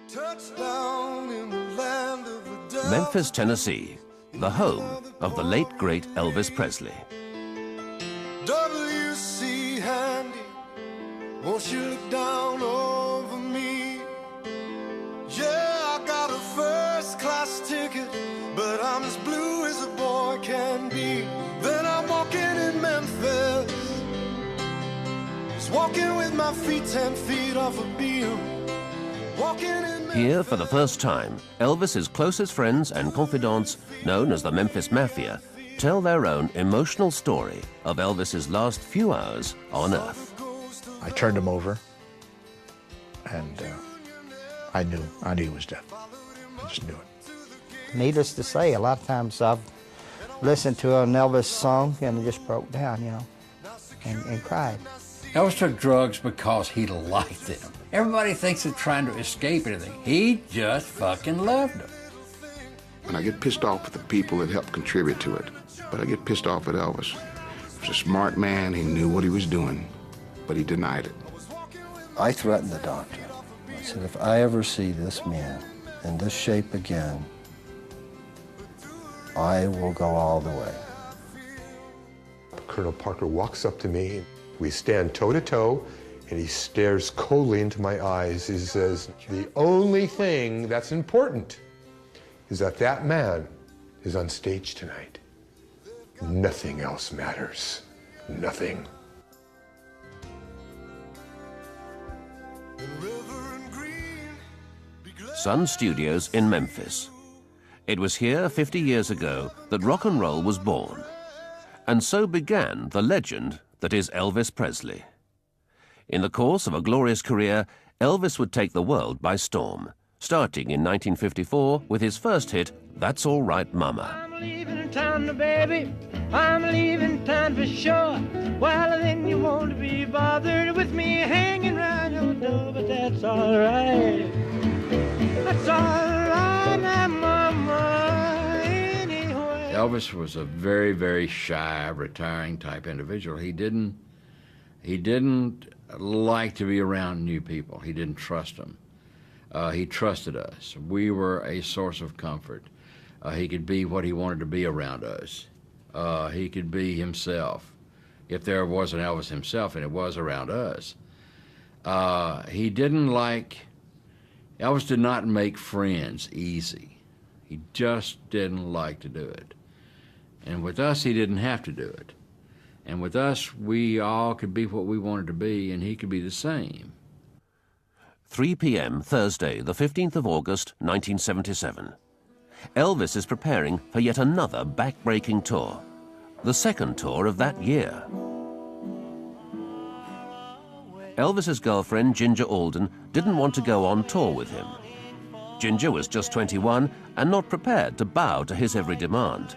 Touchdown in the land of the devil. Memphis, Tennessee, the home of the late, great Elvis Presley. W.C. Handy, won't you look down over me? Yeah, I got a first-class ticket, but I'm as blue as a boy can be. Then I'm walking in Memphis, just walking with my feet 10 feet off a beam. Walking in Memphis. Here, for the first time, Elvis's closest friends and confidants, known as the Memphis Mafia, tell their own emotional story of Elvis's last few hours on Earth. I turned him over, and I knew he was dead. I just knew it. Needless to say, a lot of times I've listened to an Elvis song and just broke down, you know, and cried. Elvis took drugs because he liked them. Everybody thinks of trying to escape anything. He just fucking loved them. And I get pissed off with the people that helped contribute to it, but I get pissed off at Elvis. He was a smart man, he knew what he was doing, but he denied it. I threatened the doctor. I said, if I ever see this man in this shape again, I will go all the way. Colonel Parker walks up to me. We stand toe-to-toe, and he stares coldly into my eyes. He says, the only thing that's important is that that man is on stage tonight. Nothing else matters. Nothing. Sun Studios in Memphis. It was here 50 years ago that rock and roll was born. And so began the legend that is Elvis Presley. In the course of a glorious career, Elvis would take the world by storm, starting in 1954 with his first hit, That's All Right Mama. I'm leaving town, baby. I'm leaving town for sure. Well, then you won't be bothered with me hanging around your door, but that's all right. That's all right, now, mama, anyway. Elvis was a very, very shy, retiring type individual. He didn't like to be around new people. He didn't trust them. He trusted us. We were a source of comfort. He could be what he wanted to be around us. He could be himself. If there was an Elvis himself, and it was around us. Elvis did not make friends easy. He just didn't like to do it. And with us, he didn't have to do it. And with us, we all could be what we wanted to be, and he could be the same. 3 p.m. Thursday, the 15th of August, 1977. Elvis is preparing for yet another back-breaking tour, the second tour of that year. Elvis's girlfriend, Ginger Alden, didn't want to go on tour with him. Ginger was just 21 and not prepared to bow to his every demand,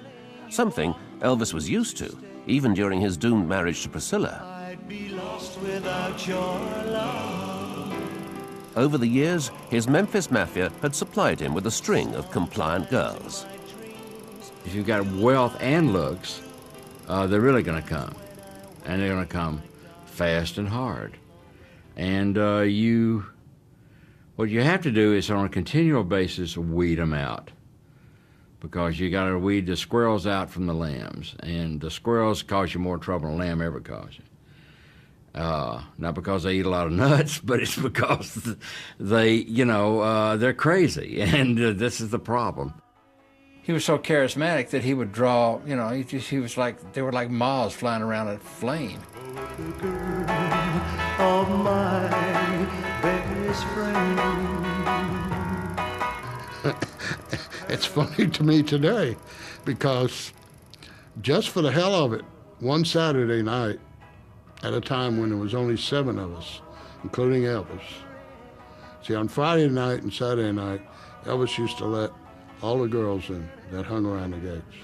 something Elvis was used to, even during his doomed marriage to Priscilla. I'd be lost without your love. Over the years, his Memphis Mafia had supplied him with a string of compliant girls. If you've got wealth and looks, they're really going to come. And they're going to come fast and hard. And what you have to do is on a continual basis weed them out, because you got to weed the squirrels out from the lambs, and the squirrels cause you more trouble than a lamb ever caused you. Not because they eat a lot of nuts, but it's because they're crazy, and this is the problem. He was so charismatic that he would draw, he was like, they were like moths flying around a flame. Of my best friend. It's funny to me today, because just for the hell of it, one Saturday night, at a time when there was only 7 of us, including Elvis. See, on Friday night and Saturday night, Elvis used to let all the girls in that hung around the gates.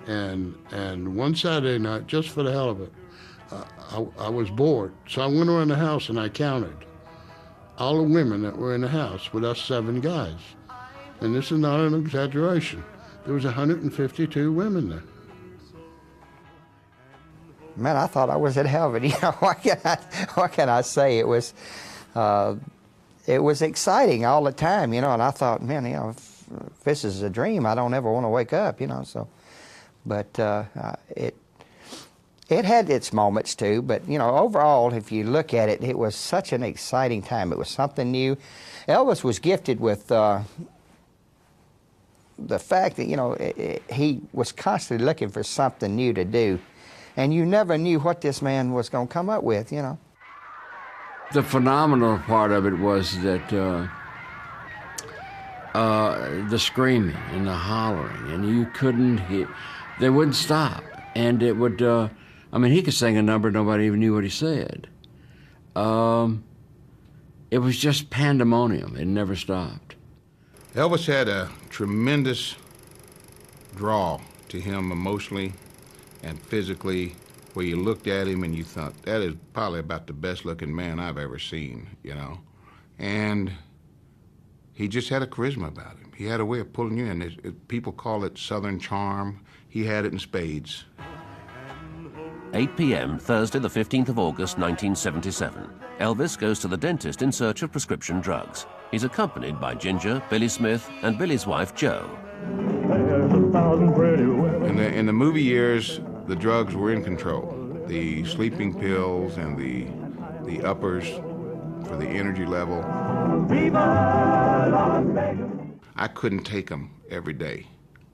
And one Saturday night, just for the hell of it, I was bored. So I went around the house and I counted all the women that were in the house with us 7 guys. And this is not an exaggeration. There was 152 women there. Man, I thought I was in heaven. What can I say? It was it was exciting all the time, you know, and I thought, man, you know, if this is a dream, I don't ever want to wake up, you know, so. But it had its moments too, but, you know, overall, if you look at it, it was such an exciting time. It was something new. Elvis was gifted with the fact that, you know, he was constantly looking for something new to do, and you never knew what this man was going to come up with, you know. The phenomenal part of it was that the screaming and the hollering, and you couldn't hear, they wouldn't stop. And it would, I mean, he could sing a number, nobody even knew what he said. It was just pandemonium, it never stopped. Elvis had a tremendous draw to him emotionally and physically, where you looked at him and you thought, that is probably about the best looking man I've ever seen, you know. And he just had a charisma about him. He had a way of pulling you in. People call it Southern charm. He had it in spades. 8 p.m., Thursday, the 15th of August, 1977. Elvis goes to the dentist in search of prescription drugs. He's accompanied by Ginger, Billy Smith, and Billy's wife, Jo. In the movie years, the drugs were in control. The sleeping pills and the uppers for the energy level. I couldn't take them every day.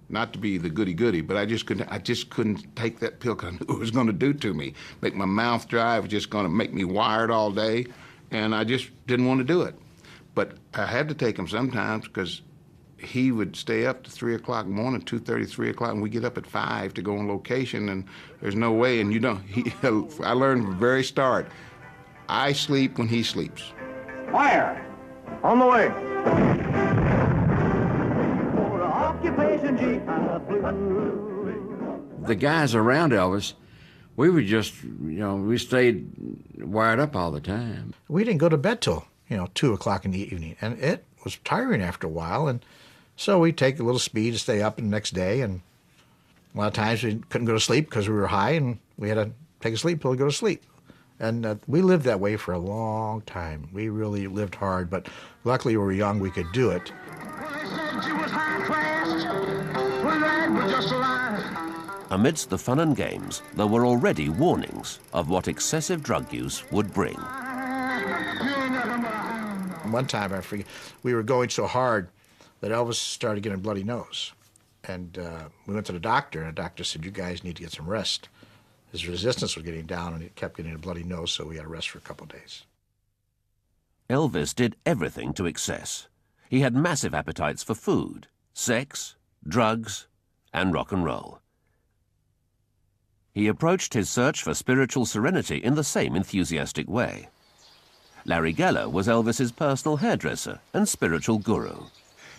Not to be the goody-goody, but I just couldn't take that pill because I knew what it was going to do to me. Make my mouth dry, it was just going to make me wired all day, and I just didn't want to do it. But I had to take them sometimes because he would stay up to 3 o'clock in the morning, 2:30, 3 o'clock, and we get up at 5 to go on location, and there's no way, and you know, I learned from the very start, I sleep when he sleeps. Fire! On the way! The guys around Elvis, we would just, you know, we stayed wired up all the time. We didn't go to bed till, 2 o'clock in the evening, and it was tiring after a while, and so we'd take a little speed to stay up the next day, and a lot of times we couldn't go to sleep because we were high, and we had to take a sleep pill to go to sleep. And we lived that way for a long time. We really lived hard, but luckily we were young, we could do it. Amidst the fun and games, there were already warnings of what excessive drug use would bring. One time, I forget, we were going so hard that Elvis started getting a bloody nose. And we went to the doctor, and the doctor said, you guys need to get some rest. His resistance was getting down, and he kept getting a bloody nose, so we had to rest for a couple of days. Elvis did everything to excess. He had massive appetites for food, sex, drugs, and rock and roll. He approached his search for spiritual serenity in the same enthusiastic way. Larry Geller was Elvis's personal hairdresser and spiritual guru.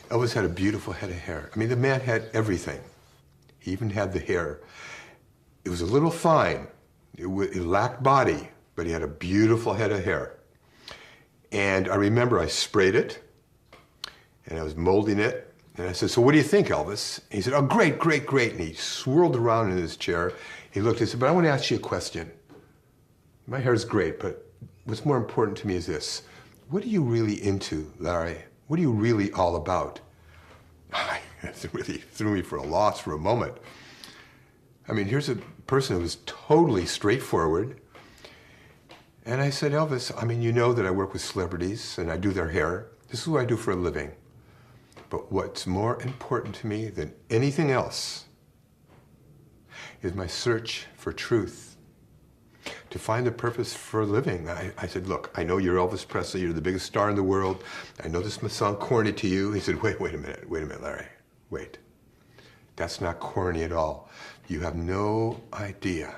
Elvis had a beautiful head of hair. I mean, the man had everything. He even had the hair. It was a little fine. It lacked body, but he had a beautiful head of hair. And I remember I sprayed it, and I was molding it, and I said, so what do you think, Elvis? And he said, oh, great, great, great. And he swirled around in his chair. He looked and said, but I want to ask you a question. My hair's great, but what's more important to me is this. What are you really into, Larry? What are you really all about? It really threw me for a loss for a moment. I mean, here's a person who was totally straightforward. And I said, Elvis, I mean, you know that I work with celebrities and I do their hair. This is what I do for a living. But what's more important to me than anything else is my search for truth, to find the purpose for living. I said, look, I know you're Elvis Presley, you're the biggest star in the world. I know this must sound corny to you. He said, wait a minute, Larry, wait. That's not corny at all. You have no idea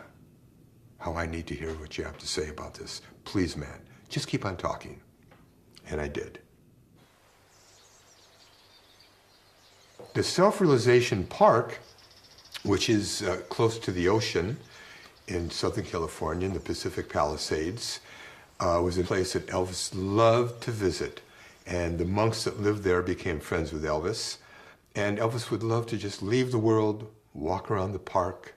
how I need to hear what you have to say about this. Please, man, just keep on talking. And I did. The Self-Realization Park, which is close to the ocean in Southern California, in the Pacific Palisades, was a place that Elvis loved to visit. And the monks that lived there became friends with Elvis. And Elvis would love to just leave the world, walk around the park,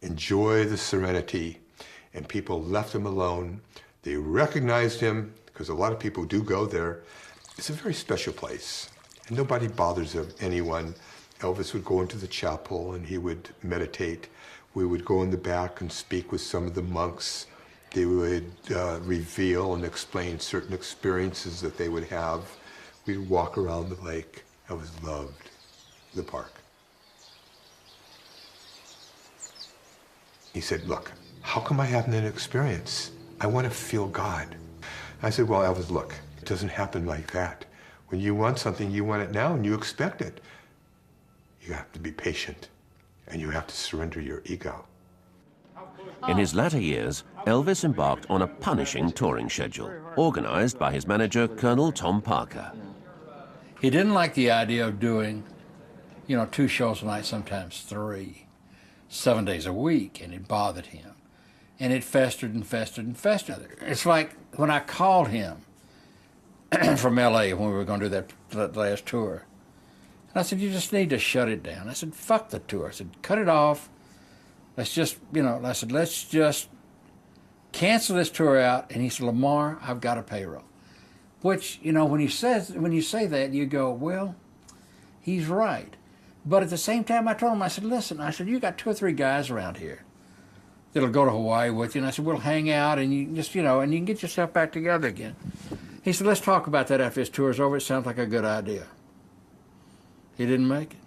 enjoy the serenity, and people left him alone. They recognized him, because a lot of people do go there. It's a very special place, and nobody bothers anyone. Elvis would go into the chapel and he would meditate. We would go in the back and speak with some of the monks. They would reveal and explain certain experiences that they would have. We'd walk around the lake. Elvis loved the park. He said, look, how come I having an experience? I want to feel God. I said, well, Elvis, look, it doesn't happen like that. When you want something, you want it now and you expect it. You have to be patient and you have to surrender your ego. In his latter years, Elvis embarked on a punishing touring schedule, organized by his manager, Colonel Tom Parker. He didn't like the idea of doing, 2 shows a night, sometimes 3, 7 days a week, and it bothered him. And it festered and festered and festered. It's like when I called him from L.A. when we were going to do that last tour. And I said, you just need to shut it down. I said, fuck the tour. I said, cut it off. Let's just, I said, let's just cancel this tour out. And he said, Lamar, I've got a payroll. Which, when you say that, you go, well, he's right. But at the same time, I told him, I said, listen, you got 2 or 3 guys around here that'll go to Hawaii with you. And I said, we'll hang out and you just, and you can get yourself back together again. He said, let's talk about that after this tour's over. It sounds like a good idea. He didn't make it.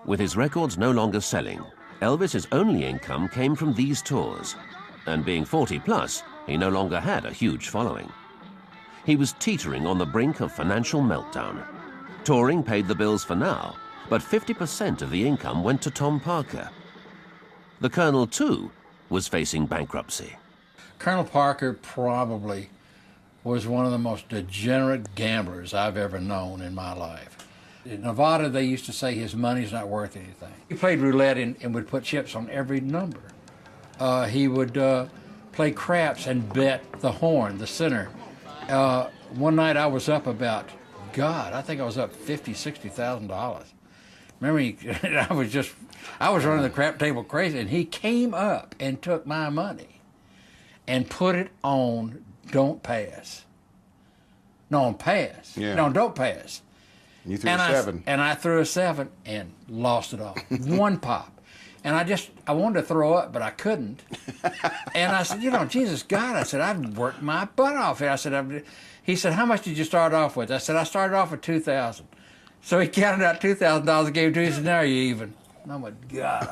With his records no longer selling, Elvis's only income came from these tours. And being 40 plus, he no longer had a huge following. He was teetering on the brink of financial meltdown. Touring paid the bills for now, but 50% of the income went to Tom Parker. The Colonel, too, was facing bankruptcy. Colonel Parker probably was one of the most degenerate gamblers I've ever known in my life. In Nevada, they used to say his money's not worth anything. He played roulette and would put chips on every number. He would play craps and bet the horn, the center. One night I was up about, I think I was up $50,000, $60,000. Remember, I was running the crap table crazy, and he came up and took my money and put it on don't pass. No, on pass. Yeah. No, don't pass. You threw a 7. And I threw a 7 and lost it all. 1 pop. And I wanted to throw up, but I couldn't. And I said, Jesus God, I said, I've worked my butt off here. I said, he said, how much did you start off with? I said, I started off with $2,000. So he counted out $2,000 and gave it to me. He said, now you're even. Oh my God.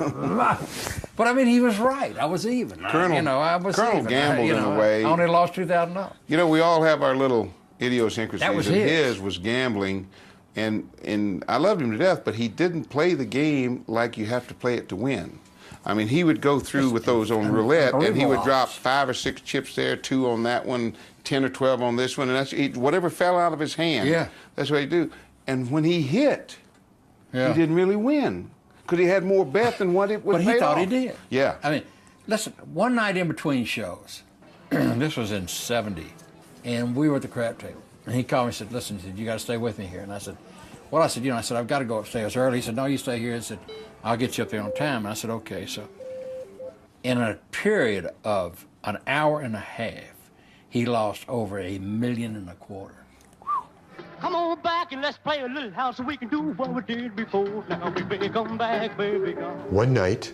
But I mean, he was right. I was even. Colonel, I was Colonel even. gambled in a way. I only lost $2,000. We all have our little idiosyncrasies. That was and his. Was gambling. And I loved him to death, but he didn't play the game like you have to play it to win. I mean, he would go through with those on roulette, and he would drop 5 or 6 chips there, 2 on that one, 10 or 12 on this one, and that's whatever fell out of his hand. Yeah. That's what he'd do. And when he hit, he didn't really win because he had more bet than what it was. But he thought he did. Yeah. I mean, listen, one night in between shows, this was in '70, and we were at the crap table. And he called me and said, listen, he said, you got to stay with me here. And I said, well, I said, I've got to go upstairs early. He said, no, you stay here. He said, I'll get you up there on time. And I said, okay. So in a period of an hour and a half, he lost over $1.25 million. Come on back and let's play a little house so we can do what we did before. Now, baby, come back, baby, come. One night,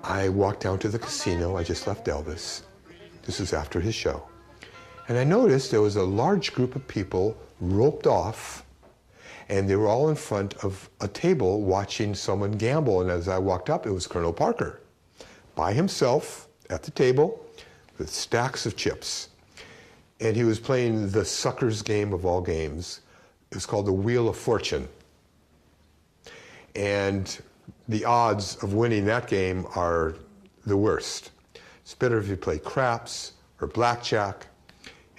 I walked down to the casino. I just left Elvis. This was after his show. And I noticed there was a large group of people roped off, and they were all in front of a table watching someone gamble. And as I walked up, it was Colonel Parker, by himself at the table with stacks of chips. And he was playing the sucker's game of all games. It was called the Wheel of Fortune. And the odds of winning that game are the worst. It's better if you play craps or blackjack.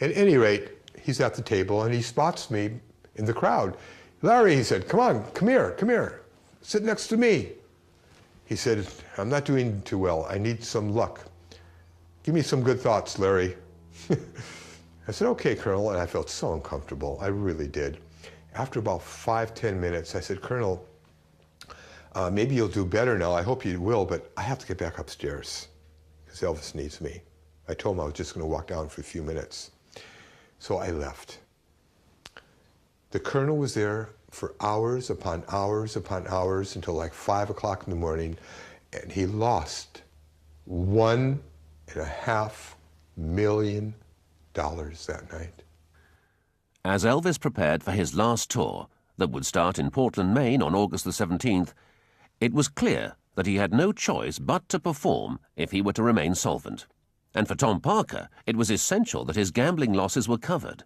At any rate, he's at the table and he spots me in the crowd. Larry, he said, come on, come here, sit next to me. He said, I'm not doing too well. I need some luck. Give me some good thoughts, Larry. I said, okay, Colonel, and I felt so uncomfortable. I really did. After about 5-10 minutes, I said, Colonel, maybe you'll do better now. I hope you will, but I have to get back upstairs because Elvis needs me. I told him I was just going to walk down for a few minutes. So I left. The Colonel was there for hours upon hours upon hours until like 5 o'clock in the morning, and he lost $1.5 million that night. As Elvis prepared for his last tour, that would start in Portland, Maine on August the 17th, it was clear that he had no choice but to perform if he were to remain solvent. And for Tom Parker, it was essential that his gambling losses were covered.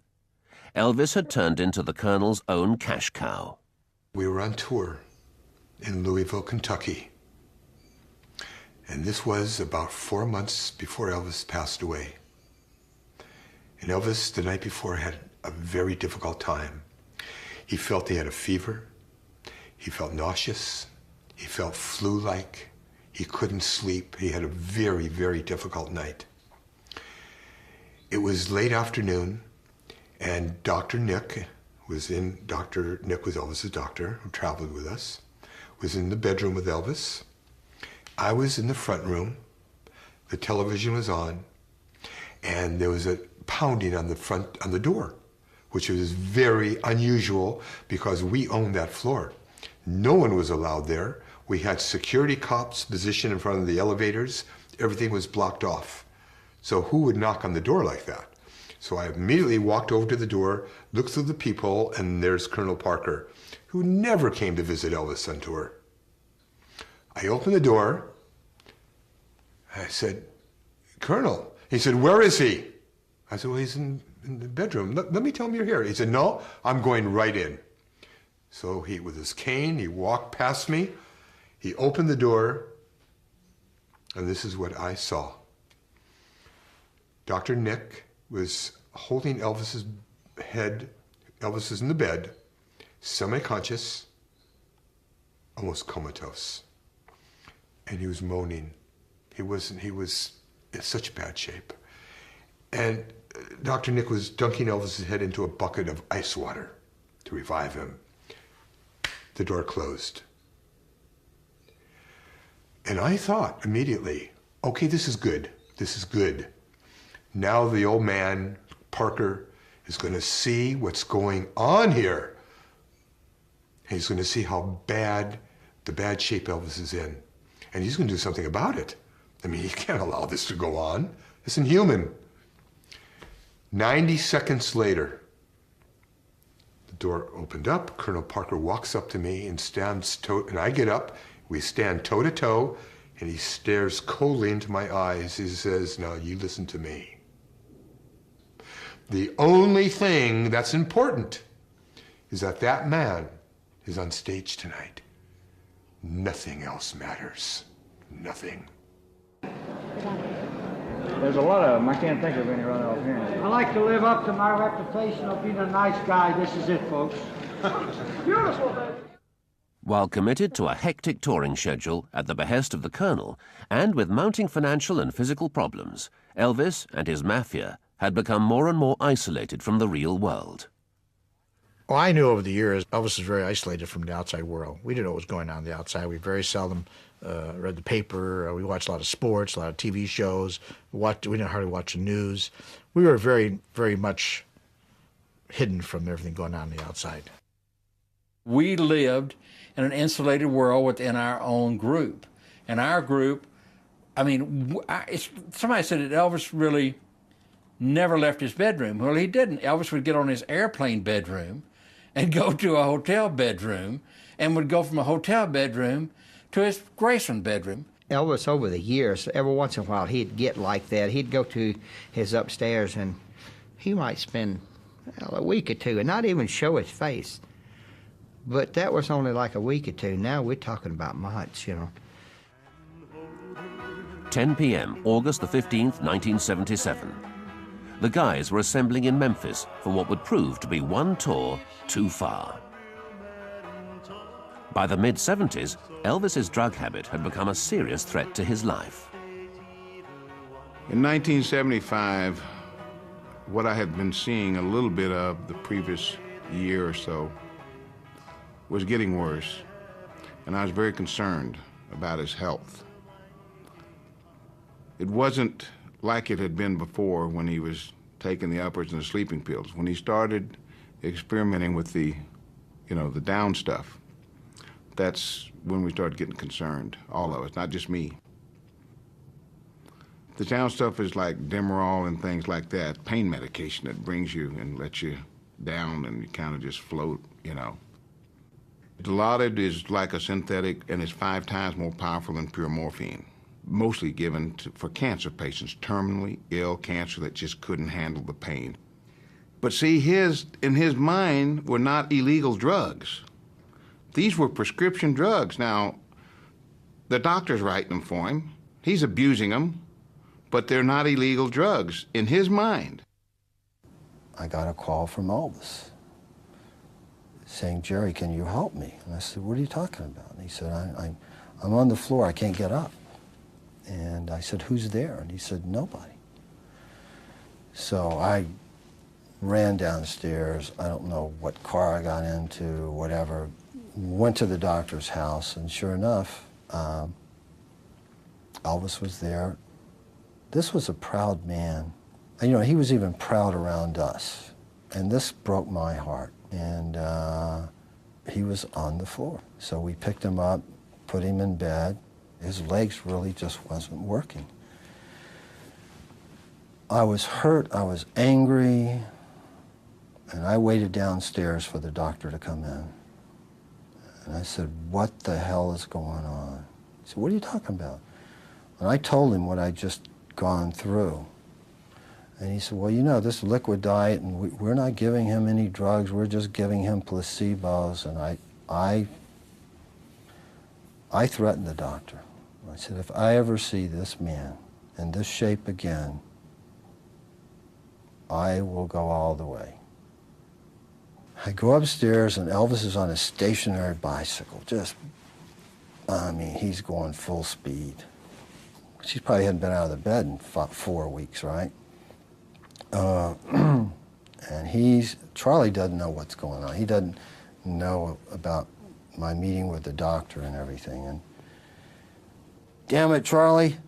Elvis had turned into the Colonel's own cash cow. We were on tour in Louisville, Kentucky. And this was about 4 months before Elvis passed away. And Elvis, the night before, had a very difficult time. He felt he had a fever. He felt nauseous. He felt flu-like. He couldn't sleep. He had a very, very difficult night. It was late afternoon, and Dr. Nick was Elvis's doctor, who traveled with us, was in the bedroom with Elvis. I was in the front room. The television was on, and there was a pounding on the door, which was very unusual because we owned that floor. No one was allowed there. We had security cops positioned in front of the elevators. Everything was blocked off. So who would knock on the door like that? So I immediately walked over to the door, looked through the peephole, and there's Colonel Parker, who never came to visit Elvis on tour. I opened the door. I said, "Colonel." He said, "Where is he?" I said, "Well, he's in the bedroom. Let me tell him you're here." He said, "No, I'm going right in." So he, with his cane, he walked past me. He opened the door, and this is what I saw. Dr. Nick was holding Elvis's head. Elvis is in the bed, semi-conscious, almost comatose. And he was moaning. He was in such bad shape. And Dr. Nick was dunking Elvis's head into a bucket of ice water to revive him. The door closed. And I thought immediately, okay, this is good. This is good. Now the old man, Parker, is going to see what's going on here. He's going to see how bad, the bad shape Elvis is in. And he's going to do something about it. I mean, he can't allow this to go on. It's inhuman. 90 seconds later, the door opened up. Colonel Parker walks up to me and and I get up. We stand toe to toe, and he stares coldly into my eyes. He says, "Now you listen to me. The only thing that's important is that man is on stage tonight. Nothing else matters. Nothing." There's a lot of them. I can't think of any right off here. I like to live up to my reputation of being a nice guy. This is it, folks. Beautiful, baby. While committed to a hectic touring schedule at the behest of the Colonel, and with mounting financial and physical problems, Elvis and his Mafia had become more and more isolated from the real world. Well, I knew over the years Elvis was very isolated from the outside world. We didn't know what was going on in the outside. We very seldom read the paper. We watched a lot of sports, a lot of TV shows. We didn't hardly watch the news. We were very, very much hidden from everything going on the outside. We lived in an insulated world within our own group. And our group, I mean, somebody said that Elvis really never left his bedroom. Well, he didn't. Elvis would get on his airplane bedroom and go to a hotel bedroom, and would go from a hotel bedroom to his Graceland bedroom. Elvis, over the years, every once in a while, he'd get like that. He'd go to his upstairs, and he might spend a week or two and not even show his face. But that was only like a week or two. Now we're talking about months, you know. 10 p.m., August the 15th, 1977. The guys were assembling in Memphis for what would prove to be one tour too far. By the mid-70s, Elvis's drug habit had become a serious threat to his life. In 1975, what I had been seeing a little bit of the previous year or so was getting worse, and I was very concerned about his health. It wasn't like it had been before when he was taking the uppers and the sleeping pills. When he started experimenting with the, the down stuff. That's when we started getting concerned, all of us, not just me. The down stuff is like Demerol and things like that, pain medication that brings you and lets you down and you kind of just float, Dilaudid is like a synthetic and is 5 times more powerful than pure morphine, mostly given for cancer patients, terminally ill cancer that just couldn't handle the pain. But see, in his mind were not illegal drugs. These were prescription drugs. Now, the doctor's writing them for him. He's abusing them, but they're not illegal drugs in his mind. I got a call from Elvis saying, "Jerry, can you help me?" And I said, "What are you talking about?" And he said, I'm on the floor, I can't get up. And I said, "Who's there?" And he said, "Nobody." So I ran downstairs. I don't know what car I got into, whatever. Went to the doctor's house, and sure enough, Elvis was there. This was a proud man. And, he was even proud around us. And this broke my heart. And he was on the floor. So we picked him up, put him in bed. His legs really just wasn't working. I was hurt, I was angry, and I waited downstairs for the doctor to come in. And I said, "What the hell is going on?" He said, "What are you talking about?" And I told him what I'd just gone through. And he said, "Well, this liquid diet, and we're not giving him any drugs, we're just giving him placebos." And I threatened the doctor. I said, "If I ever see this man in this shape again, I will go all the way." I go upstairs, and Elvis is on a stationary bicycle. He's going full speed. She probably hadn't been out of the bed in 4 weeks, right? And Charlie doesn't know what's going on. He doesn't know about my meeting with the doctor and everything. And damn it, Charlie,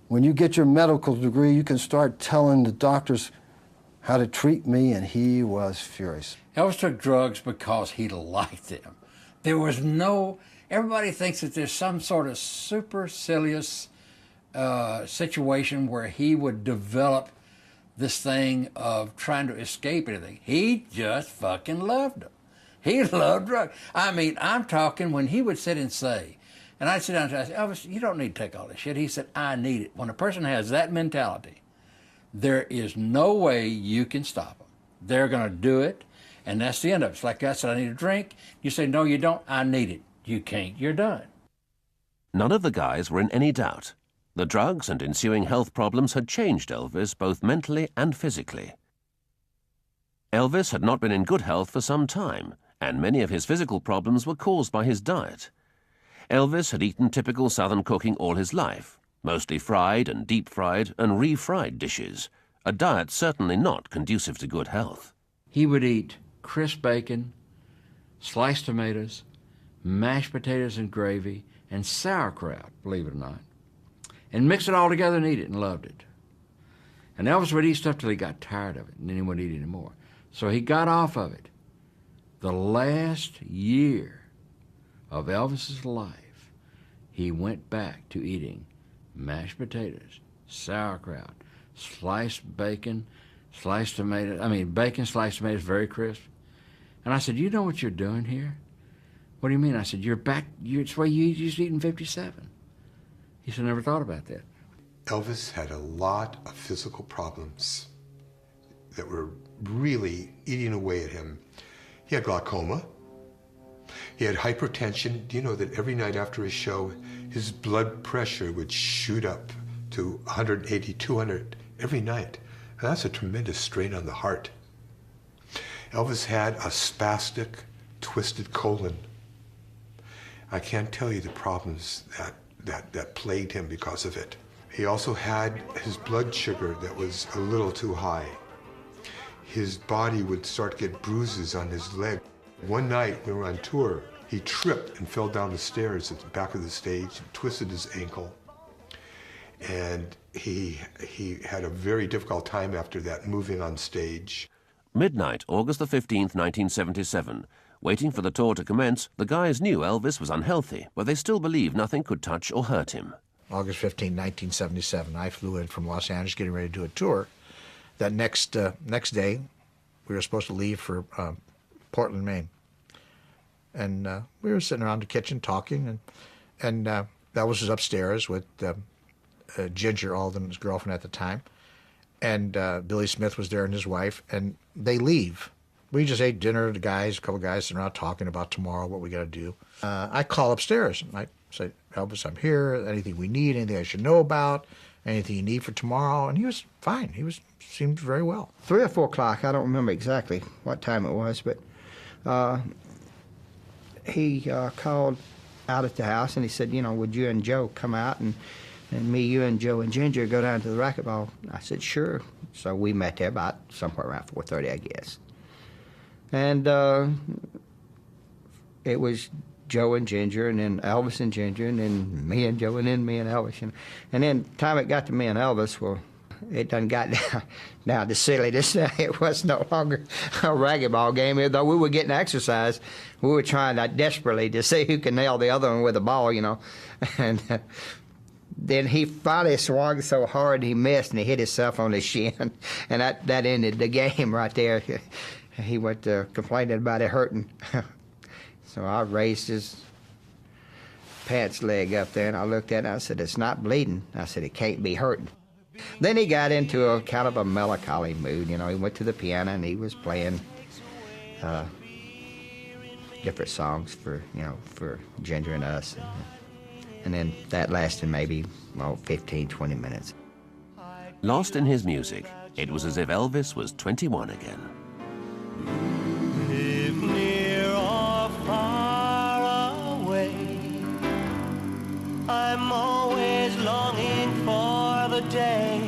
when you get your medical degree, you can start telling the doctors how to treat me. And he was furious. Elvis took drugs because he liked them. There was everybody thinks that there's some sort of supercilious situation where he would develop this thing of trying to escape anything. He just fucking loved them. He loved drugs. I'm talking when he would sit and say, and I'd sit down and I said, "Elvis, you don't need to take all this shit." He said, "I need it." When a person has that mentality, there is no way you can stop them. They're going to do it, and that's the end of it. It's like I said, "I need a drink." You say, "No, you don't." "I need it." You can't. You're done. None of the guys were in any doubt. The drugs and ensuing health problems had changed Elvis both mentally and physically. Elvis had not been in good health for some time, and many of his physical problems were caused by his diet. Elvis had eaten typical Southern cooking all his life, mostly fried and deep-fried and refried dishes, a diet certainly not conducive to good health. He would eat crisp bacon, sliced tomatoes, mashed potatoes and gravy, and sauerkraut, believe it or not, and mix it all together and eat it, and loved it. And Elvis would eat stuff till he got tired of it, and then he wouldn't eat anymore. So he got off of it. The last year of Elvis's life, he went back to eating mashed potatoes, sauerkraut, sliced bacon, sliced tomatoes, bacon, sliced tomatoes, very crisp. And I said, "You know what you're doing here?" "What do you mean?" I said, "You're back, it's the way you used to eat in 57. He said, "Never thought about that." Elvis had a lot of physical problems that were really eating away at him. He had glaucoma. He had hypertension. Do you know that every night after a show, his blood pressure would shoot up to 180, 200 every night? And that's a tremendous strain on the heart. Elvis had a spastic, twisted colon. I can't tell you the problems that plagued him because of it. He also had his blood sugar that was a little too high. His body would start to get bruises on his leg. One night we were on tour, he tripped and fell down the stairs at the back of the stage and twisted his ankle. And he had a very difficult time after that moving on stage. Midnight, August the 15th, 1977. Waiting for the tour to commence, the guys knew Elvis was unhealthy, but they still believed nothing could touch or hurt him. August 15, 1977, I flew in from Los Angeles getting ready to do a tour. That next day, we were supposed to leave for Portland, Maine. And we were sitting around the kitchen talking, and Elvis was upstairs with Ginger Alden's girlfriend at the time, and Billy Smith was there and his wife, and they leave. We just ate dinner, a couple guys sitting around talking about tomorrow, what we got to do. I call upstairs, and I say, Elvis, I'm here, anything we need, anything I should know about, anything you need for tomorrow, and he was fine. Seemed very well. 3 or 4 o'clock, I don't remember exactly what time it was, but he called out at the house, and he said, would you and Joe come out, and me, you, and Joe and Ginger go down to the racquetball? I said, sure. So we met there about somewhere around 4:30, I guess. And it was Joe and Ginger, and then Elvis and Ginger, and then me and Joe, and then me and Elvis. And then time it got to me and Elvis, well, it done got down to silliness. It was no longer a racquetball game. Though we were getting exercise, we were trying desperately to see who could nail the other one with a ball, And then he finally swung so hard he missed, and he hit himself on the shin, and that ended the game right there. He went complaining about it hurting. So I raised his pants leg up there, and I looked at it, and I said, it's not bleeding. I said, it can't be hurting. Then he got into a kind of a melancholy mood. He went to the piano, and he was playing different songs for Ginger and us. And then that lasted maybe 15, 20 minutes. Lost in his music, it was as if Elvis was 21 again. If near or far away, I'm always longing for the day,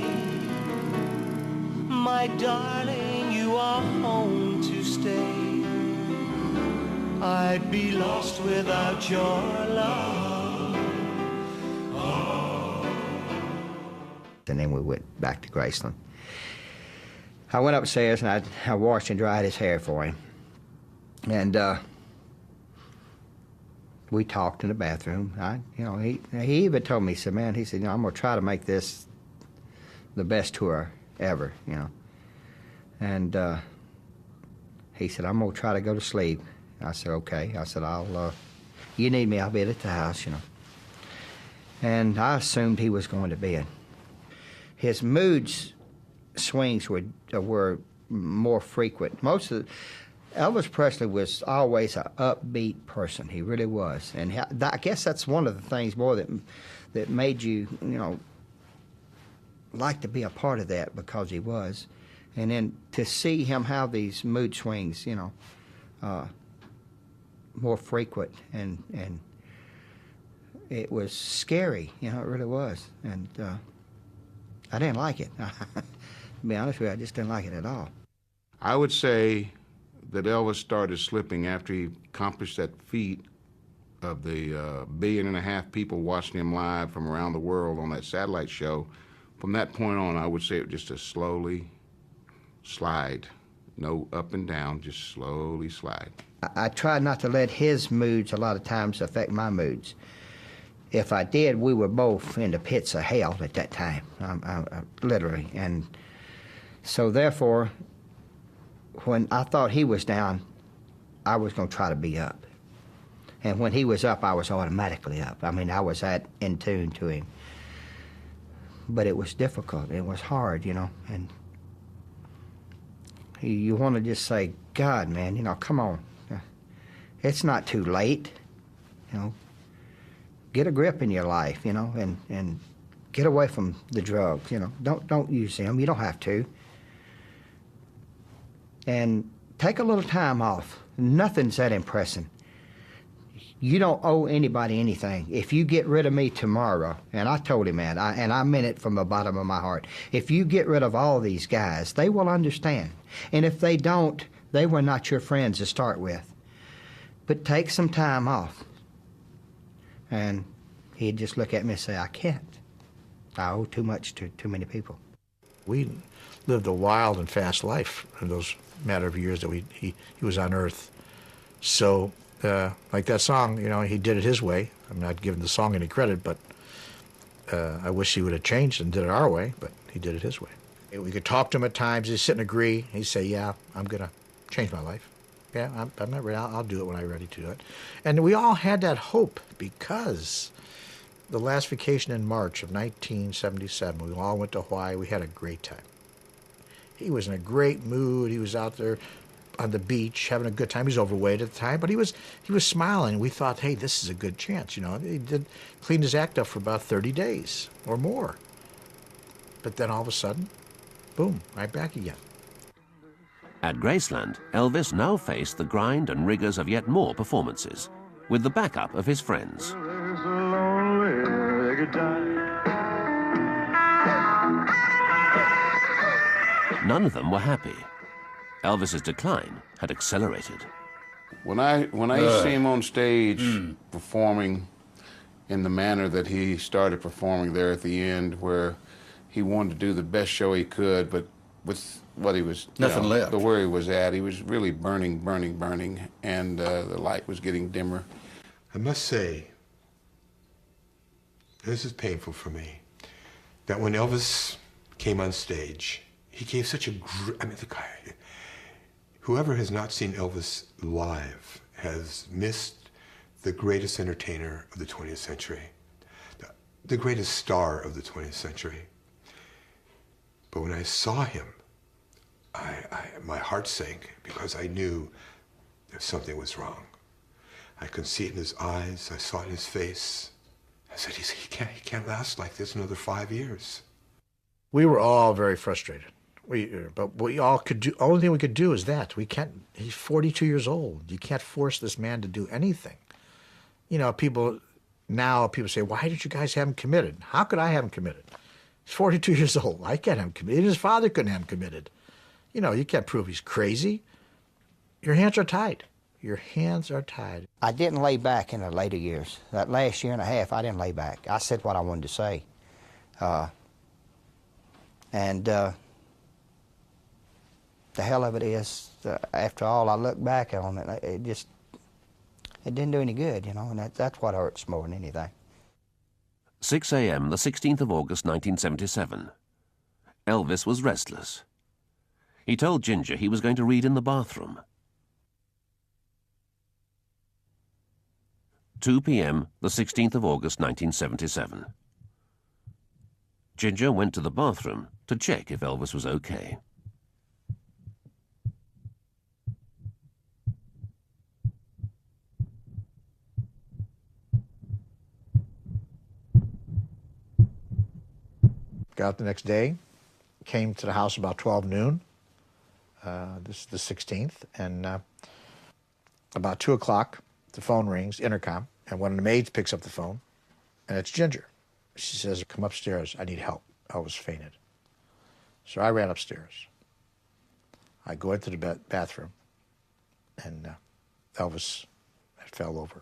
my darling, you are home to stay. I'd be lost without your love. And then we went back to Graceland. I went upstairs, and I washed and dried his hair for him. And we talked in the bathroom. He even told me, he said, man, I'm going to try to make this the best tour ever, And he said, I'm going to try to go to sleep. I said, okay. I said, you need me, I'll be at the house, And I assumed he was going to bed. His mood swings were more frequent. Elvis Presley was always an upbeat person. He really was, and I guess that's one of the things, boy, that made you, like to be a part of that, because he was, and then to see him have these mood swings, more frequent, and it was scary, it really was, and I didn't like it. To be honest with you, I just didn't like it at all. I would say that Elvis started slipping after he accomplished that feat of the 1.5 billion people watching him live from around the world on that satellite show. From that point on, I would say it was just a slowly slide. No up and down, just slowly slide. I tried not to let his moods a lot of times affect my moods. If I did, we were both in the pits of hell at that time, literally. And so therefore, when I thought he was down, I was going to try to be up. And when he was up, I was automatically up. I was in tune to him. But it was difficult. It was hard, And you want to just say, God, man, come on. It's not too late, Get a grip in your life, and get away from the drugs, Don't use them. You don't have to. And take a little time off. Nothing's that impressive. You don't owe anybody anything. If you get rid of me tomorrow, and I told him that, and I meant it from the bottom of my heart, if you get rid of all these guys, they will understand. And if they don't, they were not your friends to start with. But take some time off. And he'd just look at me and say, I can't. I owe too much to too many people. We lived a wild and fast life in those matter of years that he was on Earth. So, like that song, you know, he did it his way. I'm not giving the song any credit, but I wish he would have changed and did it our way, but he did it his way. We could talk to him at times. He'd sit and agree. He'd say, yeah, I'm going to change my life. Yeah, I'm not ready. I'll do it when I'm ready to do it. And we all had that hope because the last vacation in March of 1977, we all went to Hawaii. We had a great time. He was in a great mood. He was out there on the beach having a good time. He was overweight at the time, but he was smiling. We thought, hey, this is a good chance. You know, he cleaned his act up for about 30 days or more. But then all of a sudden, boom, right back again. At Graceland, Elvis now faced the grind and rigors of yet more performances, with the backup of his friends. None of them were happy. Elvis's decline had accelerated. When I see him on stage performing in the manner that he started performing there at the end, where he wanted to do the best show he could, but with what he was, nothing left. Where he was at, he was really burning, and the light was getting dimmer. I must say, this is painful for me, that when Elvis came on stage, he gave such a, I mean, the guy, whoever has not seen Elvis live has missed the greatest entertainer of the 20th century, the greatest star of the 20th century. But when I saw him, my heart sank because I knew that something was wrong. I could see it in his eyes. I saw it in his face. I said, he can't last like this another 5 years. We were all very frustrated. But we all could do, only thing we could do is that. We can't, he's 42 years old. You can't force this man to do anything. You know, people say, why didn't you guys have him committed? How could I have him committed? He's 42 years old. I can't have him committed. Even his father couldn't have him committed. You know, you can't prove he's crazy. Your hands are tied. Your hands are tied. I didn't lay back in the later years. That last year and a half, I didn't lay back. I said what I wanted to say. The hell of it is, after all I look back on it, it didn't do any good, you know, and that's what hurts more than anything. 6 a.m., the 16th of August, 1977. Elvis was restless. He told Ginger he was going to read in the bathroom. 2 p.m., the 16th of August, 1977. Ginger went to the bathroom to check if Elvis was okay. Got up the next day, came to the house about 12 noon. This is the 16th, and about 2 o'clock, the phone rings, intercom, and one of the maids picks up the phone, and it's Ginger. She says, come upstairs, I need help. Elvis fainted. So I ran upstairs. I go into the bathroom, and Elvis had fell over.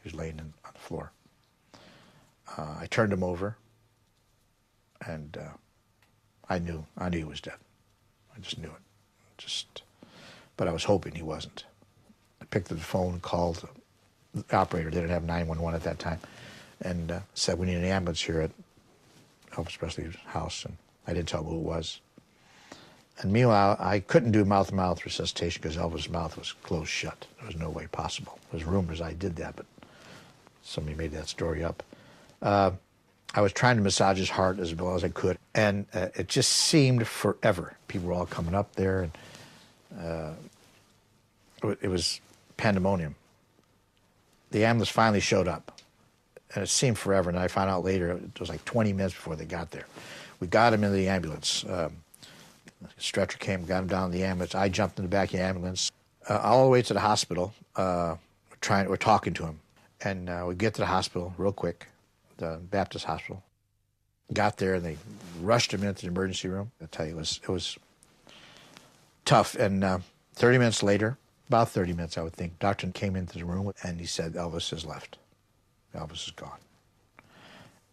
He was laying on the floor. I turned him over, and I knew he was dead. I just knew it. But I was hoping he wasn't. I picked up the phone, called the operator. They didn't have 911 at that time, and said, we need an ambulance here at Elvis Presley's house, and I didn't tell him who it was. And meanwhile, I couldn't do mouth-to-mouth resuscitation because Elvis' mouth was closed shut. There was no way possible. There's rumors I did that, but somebody made that story up. I was trying to massage his heart as well as I could, and it just seemed forever. People were all coming up there, and it was pandemonium. The ambulance finally showed up, and it seemed forever, and I found out later it was like 20 minutes before they got there. We got him into the ambulance. The stretcher came, got him down in the ambulance. I jumped in the back of the ambulance. All the way to the hospital, we're talking to him, and we get to the hospital real quick. The Baptist hospital. Got there and they rushed him into the emergency room. I tell you, it was tough. And 30 minutes later, about 30 minutes I would think, doctor came into the room and he said, Elvis has left. Elvis is gone.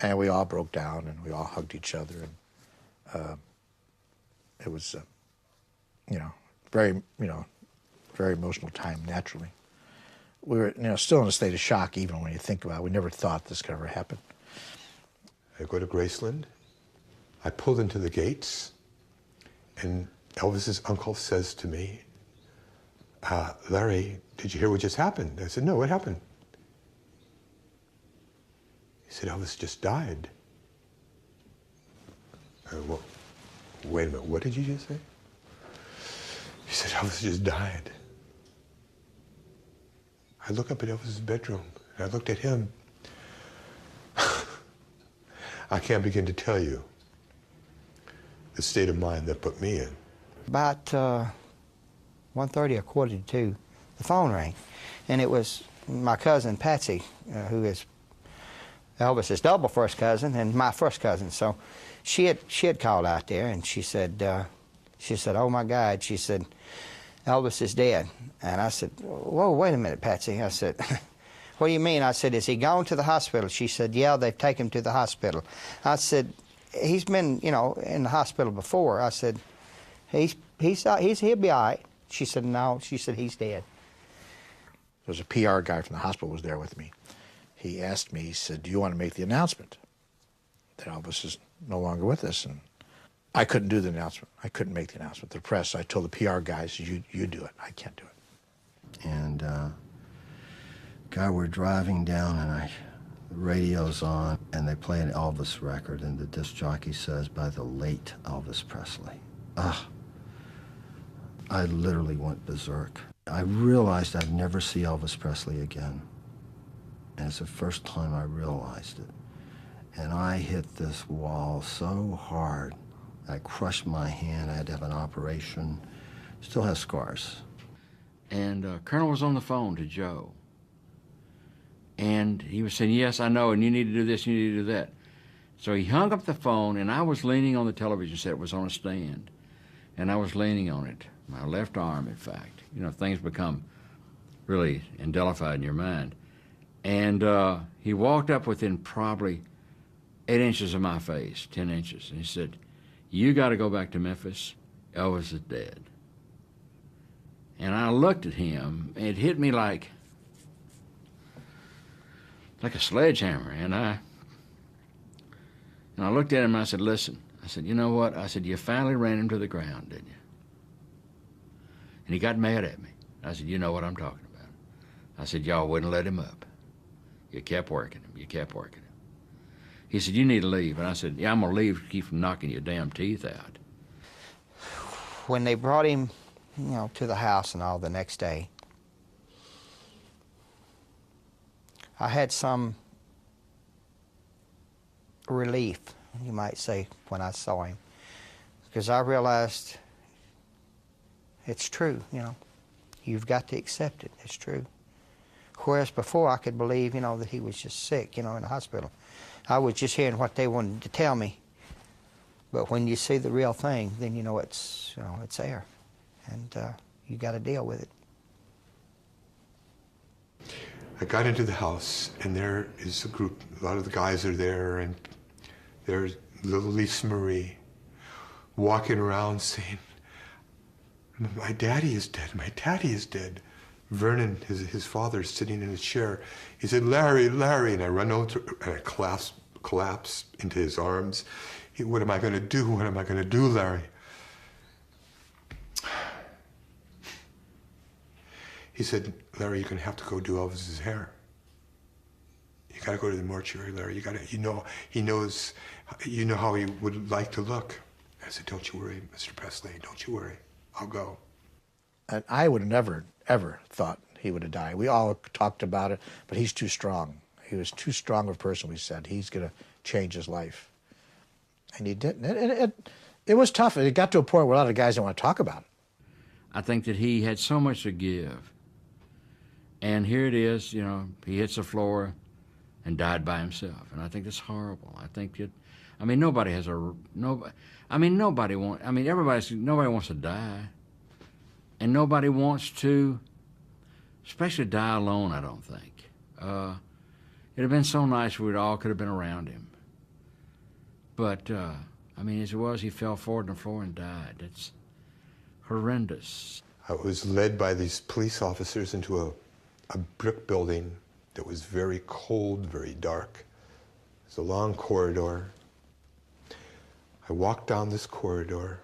And we all broke down and we all hugged each other. And It was, very, very emotional time, naturally. We were, still in a state of shock, even when you think about it. We never thought this could ever happen. I go to Graceland. I pulled into the gates, and Elvis's uncle says to me, Larry, did you hear what just happened? I said, no, what happened? He said, Elvis just died. Well, wait a minute, what did you just say? He said, Elvis just died. I look up at Elvis's bedroom, and I looked at him. I can't begin to tell you the state of mind that put me in. About 1:30 or 1:45, the phone rang, and it was my cousin Patsy, who is Elvis's double first cousin and my first cousin. So she had called out there, and she said, "Oh my God," she said, "Elvis is dead." And I said, "Whoa, wait a minute, Patsy." I said, "What do you mean?" I said, "Is he gone to the hospital?" She said, "Yeah, they've taken him to the hospital." I said, "He's been, in the hospital before." I said, he'll be all right." She said, "No." She said, "He's dead." There was a PR guy from the hospital was there with me. He asked me, he said, "Do you want to make the announcement that Elvis is no longer with us?" And I couldn't do the announcement. I couldn't make the announcement. The press, I told the PR guys, you do it. I can't do it. And God, we're driving down, and the radio's on, and they play an Elvis record, and the disc jockey says, "By the late Elvis Presley." I literally went berserk. I realized I'd never see Elvis Presley again. And it's the first time I realized it. And I hit this wall so hard, I crushed my hand. I had to have an operation. Still have scars. And Colonel was on the phone to Joe. And he was saying, "Yes, I know, and you need to do this, you need to do that." So he hung up the phone, and I was leaning on the television set. It was on a stand. And I was leaning on it, my left arm, in fact. Things become really indelified in your mind. And he walked up within probably 8 inches of my face, 10 inches, and he said, "You got to go back to Memphis. Elvis is dead." And I looked at him, and it hit me like a sledgehammer. And I looked at him, and I said, "Listen," I said, "you know what?" I said, "You finally ran him to the ground, didn't you?" And he got mad at me. I said, "You know what I'm talking about." I said, "Y'all wouldn't let him up. You kept working him. You kept working him." He said, "You need to leave." And I said, "Yeah, I'm going to leave to keep from knocking your damn teeth out." When they brought him, to the house and all the next day, I had some relief, you might say, when I saw him, because I realized it's true, You've got to accept it. It's true. Whereas before I could believe, that he was just sick, in the hospital. I was just hearing what they wanted to tell me. But when you see the real thing, then it's there, and you got to deal with it. I got into the house, and there is a group. A lot of the guys are there, and there's little Lisa Marie walking around saying, "My daddy is dead. My daddy is dead." Vernon, his father, is sitting in a chair. He said, "Larry, Larry," and I run over and I collapse into his arms. "What am I going to do? What am I going to do, Larry?" He said, "Larry, you're going to have to go do Elvis's hair. You got to go to the mortuary, Larry. You got to, he knows, how he would like to look." I said, "Don't you worry, Mr. Presley. Don't you worry. I'll go." And I would have never, ever thought he would have died. We all talked about it, but he's too strong. He was too strong of a person, we said. He's going to change his life. And he didn't. It was tough. It got to a point where a lot of guys didn't want to talk about it. I think that he had so much to give. And here it is, he hits the floor and died by himself. And I think that's horrible. I think that, nobody wants to die. And nobody wants to, especially die alone, I don't think. It'd have been so nice if we all could have been around him. But I mean, as it was, he fell forward on the floor and died. It's horrendous. I was led by these police officers into a brick building that was very cold, very dark. It was a long corridor. I walked down this corridor,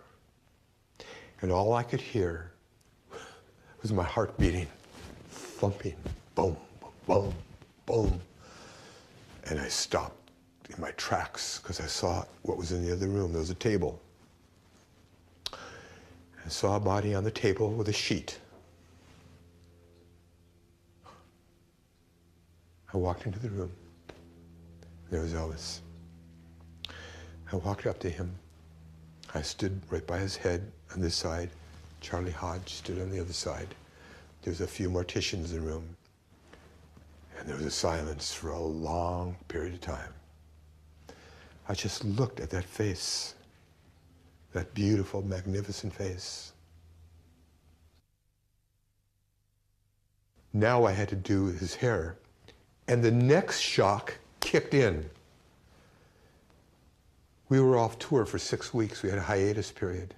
and all I could hear was my heart beating, thumping, boom, boom, boom. And I stopped in my tracks because I saw what was in the other room. There was a table. I saw a body on the table with a sheet. I walked into the room. There was Elvis. I walked up to him. I stood right by his head on this side. Charlie Hodge stood on the other side. There was a few morticians in the room. And there was a silence for a long period of time. I just looked at that face, that beautiful, magnificent face. Now I had to do his hair. And the next shock kicked in. We were off tour for 6 weeks. We had a hiatus period.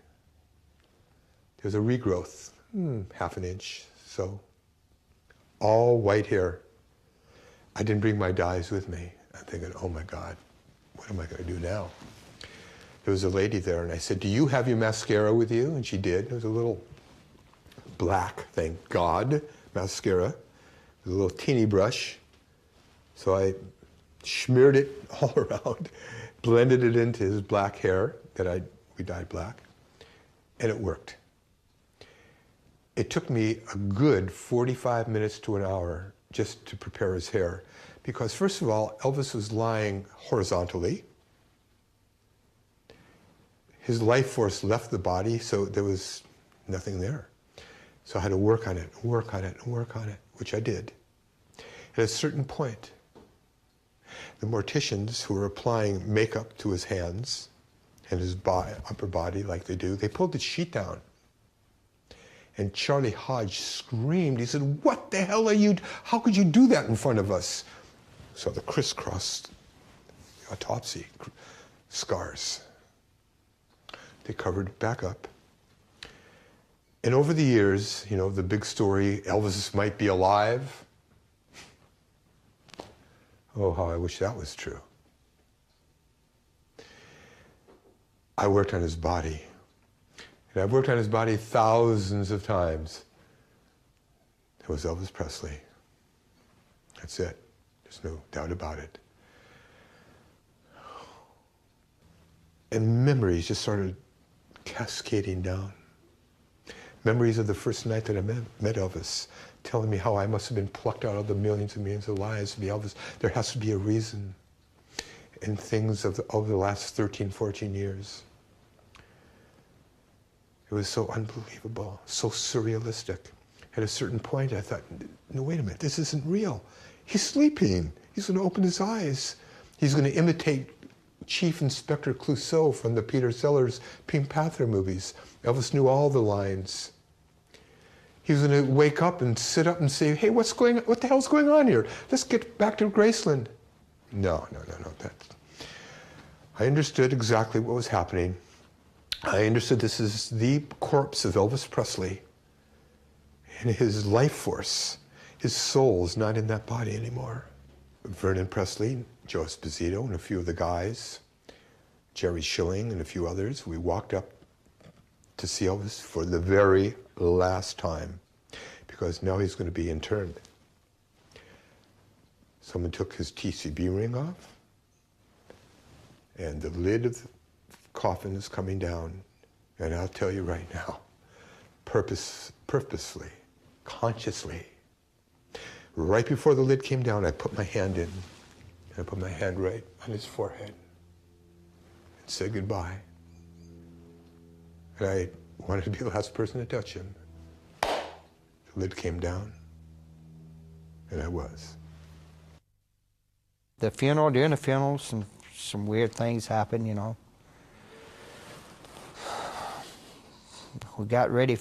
There was a regrowth, half an inch, so. All white hair. I didn't bring my dyes with me. I'm thinking, oh my God, what am I going to do now? There was a lady there, and I said, do you have your mascara with you? And she did. It was a little black, thank God, mascara, with a little teeny brush. So I smeared it all around, blended it into his black hair that we dyed black, and it worked. It took me a good 45 minutes to an hour just to prepare his hair, because first of all, Elvis was lying horizontally. His life force left the body, so there was nothing there. So I had to work on it, work on it, work on it, which I did. At a certain point, the morticians who were applying makeup to his hands and his upper body like they do, they pulled the sheet down. And Charlie Hodge screamed. He said, what the hell are you, how could you do that in front of us? So the crisscrossed autopsy scars. They covered it back up. And over the years, you know, the big story, Elvis might be alive. Oh, how I wish that was true. I worked on his body. And I've worked on his body thousands of times. It was Elvis Presley. That's it. There's no doubt about it. And memories just started cascading down. Memories of the first night that I met Elvis, telling me how I must have been plucked out of the millions and millions of lives to be Elvis. There has to be a reason. And things of the last 13, 14 years. It was so unbelievable, so surrealistic. At a certain point, I thought, no, wait a minute, this isn't real. He's sleeping. He's going to open his eyes. He's going to imitate Chief Inspector Clouseau from the Peter Sellers Pink Panther movies. Elvis knew all the lines. He was going to wake up and sit up and say, hey, what the hell's going on here? Let's get back to Graceland. No. I understood exactly what was happening. I understood this is the corpse of Elvis Presley, and his life force, his soul is not in that body anymore. Vernon Presley, Joe Esposito, and a few of the guys, Jerry Schilling and a few others, we walked up to see Elvis for the very last time, because now he's going to be interned. Someone took his TCB ring off, and the lid of the coffin is coming down, and I'll tell you right now, purposefully, consciously, right before the lid came down, I put my hand in, and I put my hand right on his forehead and said goodbye. And I wanted to be the last person to touch him. The lid came down, and I was. The funeral, during the funeral, some weird things happened, you know. We got ready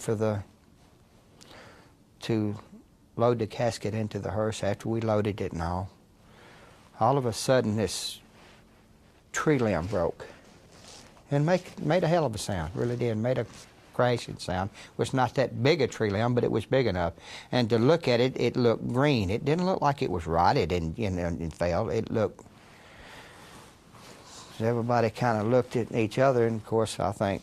to load the casket into the hearse. After we loaded it and all of a sudden this tree limb broke. and made a hell of a sound, really did. Made a crashing sound. It was not that big a tree limb, but it was big enough. And to look at it, it looked green. It didn't look like it was rotted and fell. It looked, everybody kind of looked at each other, and of course I think,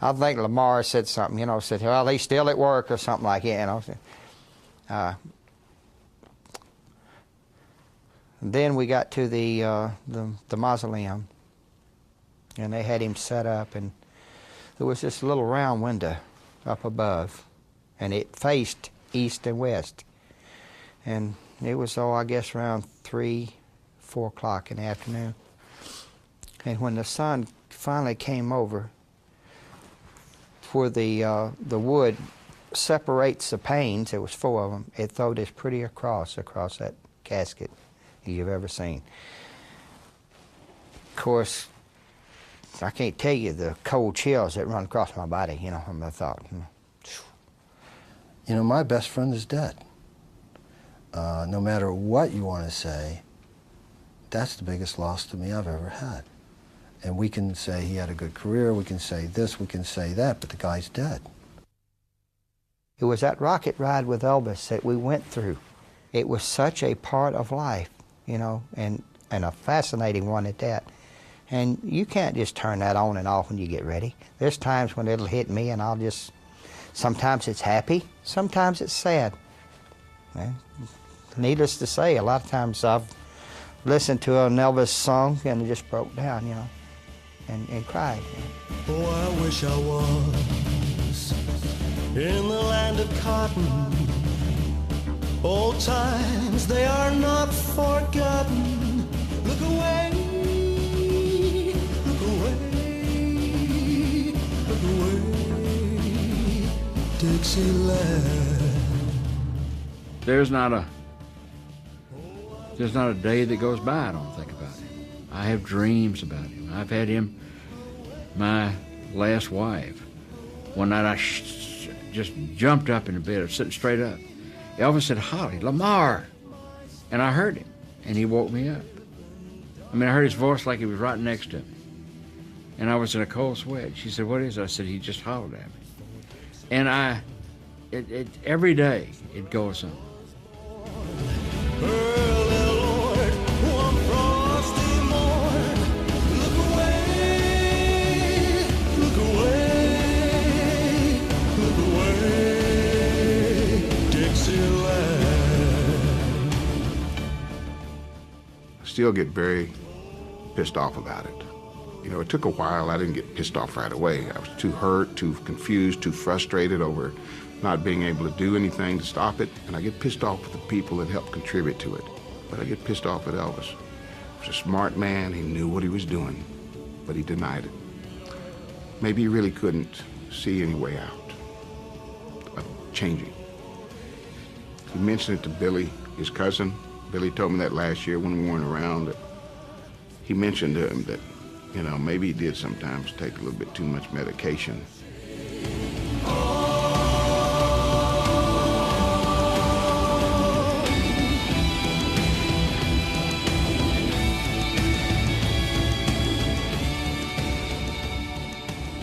I think Lamar said something, said, well, he's still at work or something like that, Then we got to the mausoleum, and they had him set up, and there was this little round window up above, and it faced east and west. And it was, I guess, around 3, 4 o'clock in the afternoon. And when the sun finally came over, where the wood separates the panes, there was 4 of them, it threw this pretty across that casket you've ever seen. Of course, I can't tell you the cold chills that run across my body, from the thought. My best friend is dead. No matter what you want to say, that's the biggest loss to me I've ever had. And we can say he had a good career, we can say this, we can say that, but the guy's dead. It was that rocket ride with Elvis that we went through. It was such a part of life, and a fascinating one at that. And you can't just turn that on and off when you get ready. There's times when it'll hit me and sometimes it's happy, sometimes it's sad. And needless to say, a lot of times I've listened to an Elvis song and just broke down, and cried. Oh, I wish I was in the land of cotton. Old times, they are not forgotten. Look away, look away, look away, Dixieland. There's not a day that goes by I don't think about him. I have dreams about him. I've had him, my last wife. One night I just jumped up in the bed, I was sitting straight up. Elvis said, "Holly, Lamar." And I heard him, and he woke me up. I heard his voice like he was right next to me. And I was in a cold sweat. She said, "What is it?" I said, "He just hollered at me." And every day it goes on. Still get very pissed off about it. It took a while. I didn't get pissed off right away. I was too hurt, too confused, too frustrated over not being able to do anything to stop it. And I get pissed off with the people that helped contribute to it. But I get pissed off at Elvis. He was a smart man. He knew what he was doing, but he denied it. Maybe he really couldn't see any way out of changing. He mentioned it to Billy, his cousin. Billy told me that last year when we weren't around. That he mentioned to him that, maybe he did sometimes take a little bit too much medication.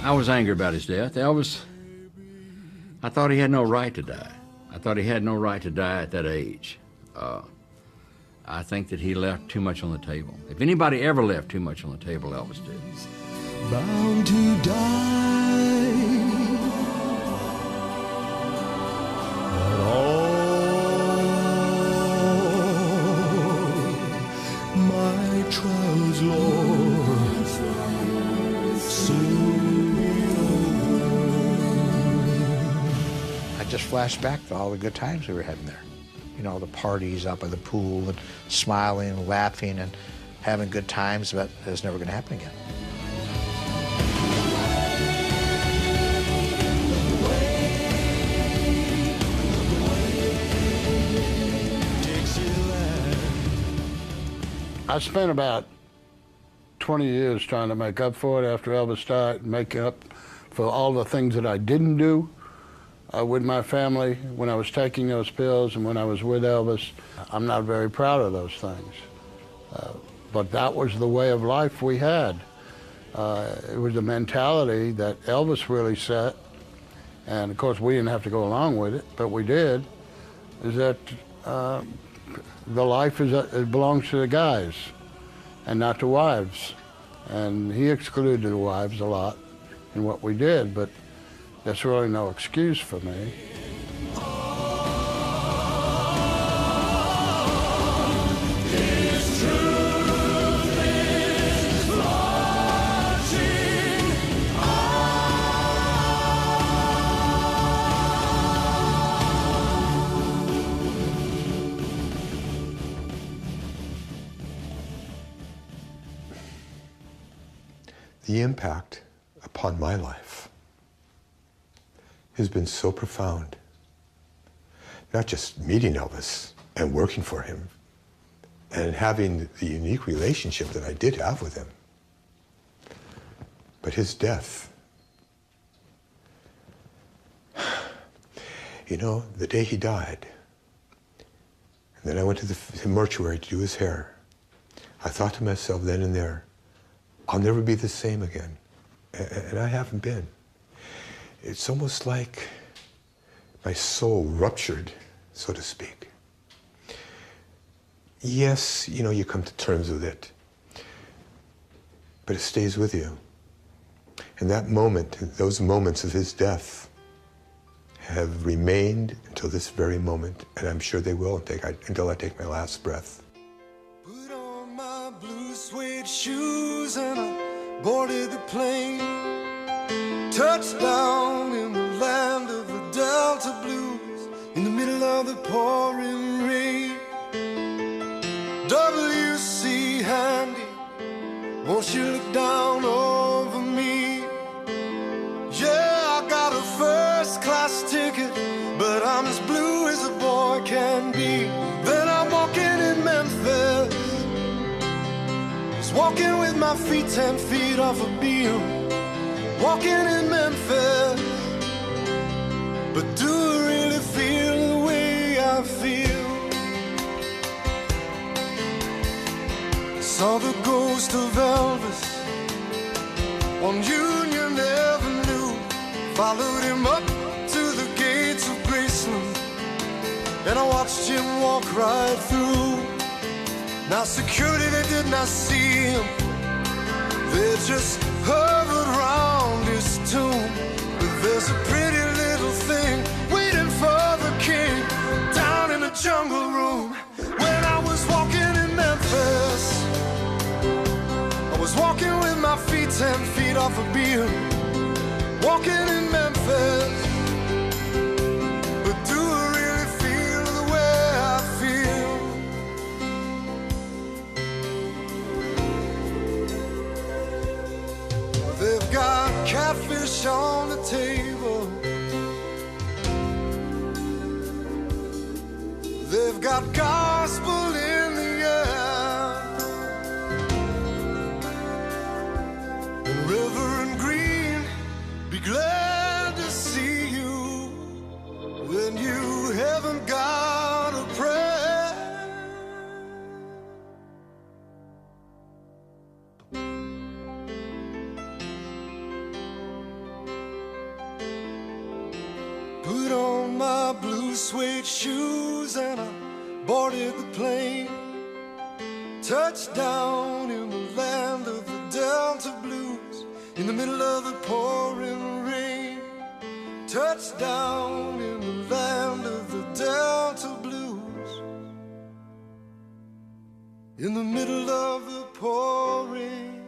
I was angry about his death. Elvis, I thought he had no right to die. I thought he had no right to die at that age. I think that he left too much on the table. If anybody ever left too much on the table, Elvis did. Bound to die. But all my trials, Lord, soon be over. I just flashed back to all the good times we were having there. The parties up by the pool and smiling and laughing and having good times, but it's never going to happen again. I spent about 20 years trying to make up for it after Elvis died, make up for all the things that I didn't do with my family when I was taking those pills and when I was with Elvis. I'm not very proud of those things. But that was the way of life we had. It was a mentality that Elvis really set, and of course we didn't have to go along with it, but we did, is that the life it belongs to the guys and not the wives. And he excluded the wives a lot in what we did, but that's really no excuse for me. The impact upon my life has been so profound. Not just meeting Elvis and working for him and having the unique relationship that I did have with him, but his death. You know, the day he died, and then I went to the mortuary to do his hair, I thought to myself then and there, I'll never be the same again. And I haven't been. It's almost like my soul ruptured, so to speak. Yes, you know, you come to terms with it, but it stays with you. And that moment, those moments of his death have remained until this very moment, and I'm sure they will until I take my last breath. Put on my blue suede shoes and I boarded the plane. Touchdown in the land of the Delta Blues, in the middle of the pouring rain. W.C. Handy, won't you look down over me? Yeah, I got a first-class ticket, but I'm as blue as a boy can be. Then I'm walking in Memphis, just walking with my feet 10 feet off a beam. Walking in Memphis, but do I really feel the way I feel? Saw the ghost of Elvis on Union Avenue, followed him up to the gates of Graceland, and I watched him walk right through. Now security, they did not see him, they just hovered round his tomb. But there's a pretty little thing waiting for the king down in the jungle room. When I was walking in Memphis, I was walking with my feet 10 feet off a beam. Walking in Memphis, but do I really feel the way I feel? They've got catfish on the table, they've got gospel in the air, and Reverend Green, be glad to see you when you haven't got a prayer. Put on my blue suede shoes and I boarded the plane. Touchdown in the land of the Delta Blues, in the middle of the pouring rain. Touchdown in the land of the Delta Blues, in the middle of the pouring